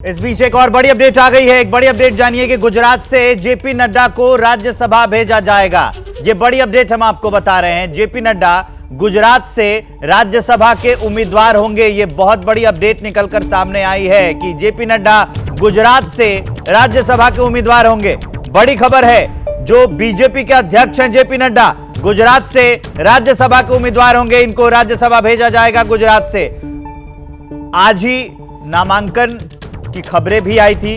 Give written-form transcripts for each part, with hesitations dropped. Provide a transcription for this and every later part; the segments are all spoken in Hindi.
इस बीच एक और बड़ी अपडेट आ गई है। एक बड़ी अपडेट जानिए कि गुजरात से जेपी नड्डा को राज्यसभा भेजा जाएगा। ये बड़ी अपडेट हम आपको बता रहे हैं। जेपी नड्डा गुजरात से राज्यसभा के उम्मीदवार होंगे। ये बहुत बड़ी अपडेट निकलकर सामने आई है कि जेपी नड्डा गुजरात से राज्यसभा के उम्मीदवार होंगे। बड़ी खबर है, जो बीजेपी के अध्यक्ष हैं जेपी नड्डा गुजरात से राज्यसभा के उम्मीदवार होंगे। इनको राज्यसभा भेजा जाएगा गुजरात से। आज ही नामांकन की खबरें भी आई थी,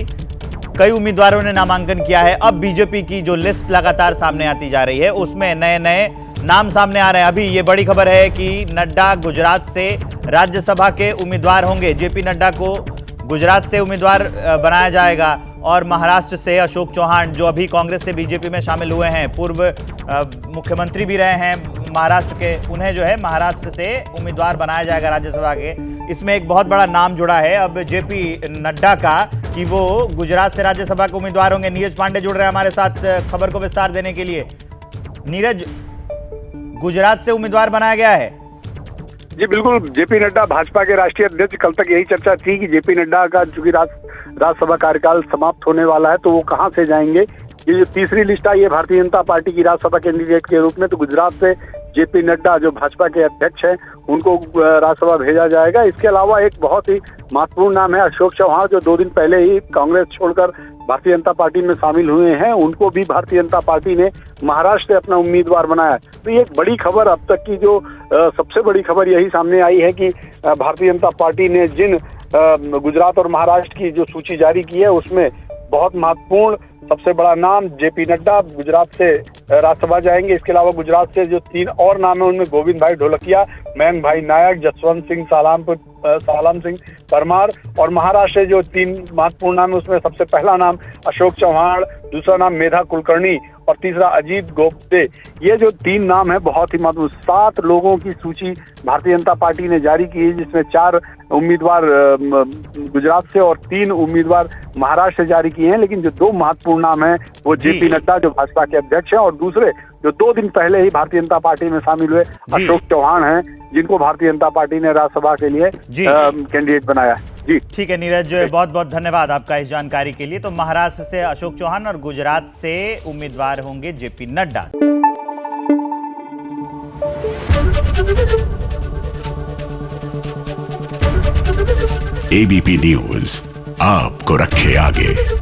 कई उम्मीदवारों ने नामांकन किया है। अब बीजेपी की जो लिस्ट लगातार सामने आती जा रही है उसमें नए नए नाम सामने आ रहे हैं। अभी ये बड़ी खबर है कि नड्डा गुजरात से राज्यसभा के उम्मीदवार होंगे। जेपी नड्डा को गुजरात से उम्मीदवार बनाया जाएगा और महाराष्ट्र से अशोक चौहान, जो अभी कांग्रेस से बीजेपी में शामिल हुए हैं, पूर्व मुख्यमंत्री भी रहे हैं महाराष्ट्र के, उन्हें जो है महाराष्ट्र से उम्मीदवार बनाया जाएगा राज्यसभा के। इसमें एक बहुत बड़ा नाम जुड़ा है अब जेपी नड्डा का कि वो गुजरात से राज्यसभा के उम्मीदवार होंगे। नीरज पांडे जुड़ रहे हैं हमारे साथ खबर को विस्तार देने के लिए। नीरज, गुजरात से उम्मीदवार बनाया गया है? जी बिल्कुल, जेपी नड्डा भाजपा के राष्ट्रीय अध्यक्ष। कल तक यही चर्चा थी कि जेपी नड्डा का चूंकि राज्यसभा कार्यकाल समाप्त होने वाला है तो वो कहां से जाएंगे। ये जो तीसरी लिस्ट आई है भारतीय जनता पार्टी की राज्यसभा कैंडिडेट के रूप में, तो गुजरात से जेपी नड्डा जो भाजपा के अध्यक्ष हैं उनको राज्यसभा भेजा जाएगा। इसके अलावा एक बहुत ही महत्वपूर्ण नाम है अशोक चौहान, जो 2 दिन पहले ही कांग्रेस छोड़कर भारतीय जनता पार्टी में शामिल हुए हैं। उनको भी भारतीय जनता पार्टी ने महाराष्ट्र से अपना उम्मीदवार बनाया। तो ये एक बड़ी खबर, अब तक की जो सबसे बड़ी खबर यही सामने आई है कि भारतीय जनता पार्टी ने जिन गुजरात और महाराष्ट्र की जो सूची जारी की है उसमें बहुत महत्वपूर्ण सबसे बड़ा नाम जेपी नड्डा गुजरात से राज्यसभा जाएंगे। इसके अलावा गुजरात से जो 3 और नाम है उनमें गोविंद भाई ढोलकिया, मयंक भाई नायक, जसवंत सिंह सालाम सिंह परमार, और महाराष्ट्र से जो 3 महत्वपूर्ण नाम है उसमें सबसे पहला नाम अशोक चौहान, दूसरा नाम मेधा कुलकर्णी और तीसरा अजीत गोपते। ये जो 3 नाम है बहुत ही महत्वपूर्ण। 7 लोगों की सूची भारतीय जनता पार्टी ने जारी की है, जिसमें 4 उम्मीदवार गुजरात से और 3 उम्मीदवार महाराष्ट्र से जारी किए हैं। लेकिन जो 2 महत्वपूर्ण नाम है वो जेपी नड्डा जो भाजपा के अध्यक्ष हैं, और दूसरे जो 2 दिन पहले ही भारतीय जनता पार्टी में शामिल हुए अशोक चौहान हैं, जिनको भारतीय जनता पार्टी ने राज्यसभा के लिए कैंडिडेट बनाया है। जी ठीक है नीरज, बहुत बहुत धन्यवाद आपका इस जानकारी के लिए। तो महाराष्ट्र से अशोक चौहान और गुजरात से उम्मीदवार होंगे जेपी नड्डा। एबीपी न्यूज आपको रखे आगे।